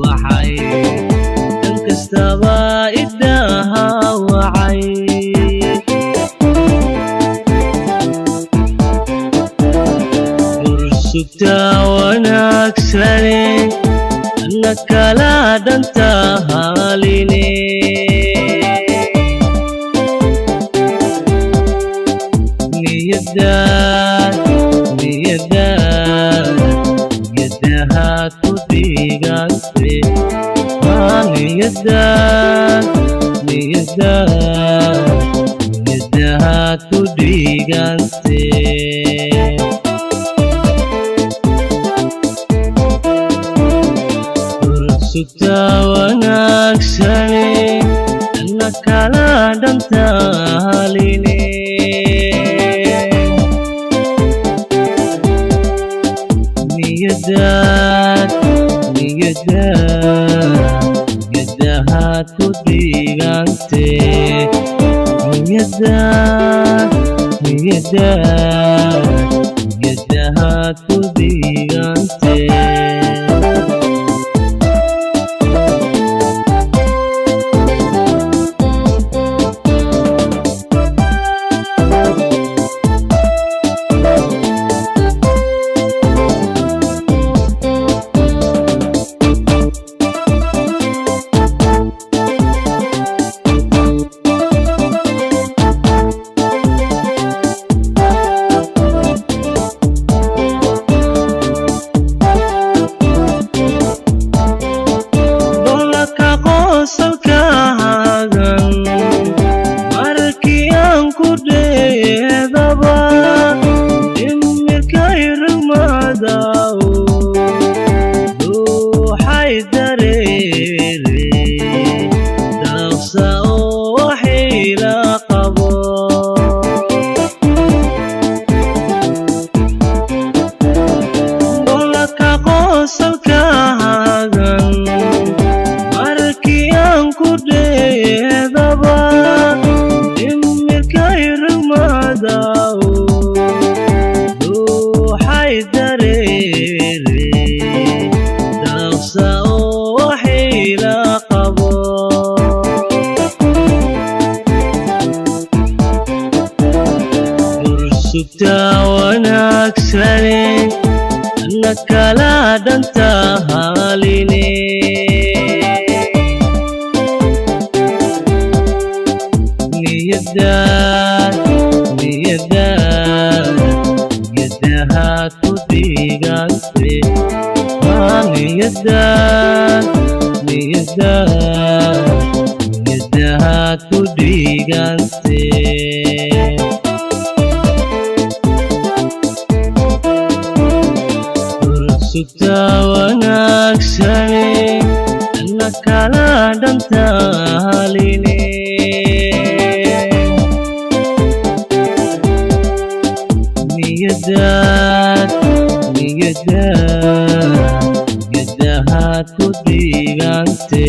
baxay dhan kastaba idaaha wacay dursugta wanaagsane anna kala dhanta haline niyadaha ku dhigante niyadaha ku dhigante dursugta wanaagsane anna kala dhanta haline niyadaha ku dhigante niyadaha ku dhigante ruuxay dareere dhaqsa oo waxayla qabo dolaka qosolka hagan markii aan ku dheedaba imirkay rumadaw ruuxay dareere dhaqsa oo waxayla qabo dursugta wanaagsane anna kala dhanta haline niyadaha ku dhigante niyadaha ku dhigante dursugta wanaagsane anna kala dhanta haline niyadaha ku dhigante niyadaha ku dhigante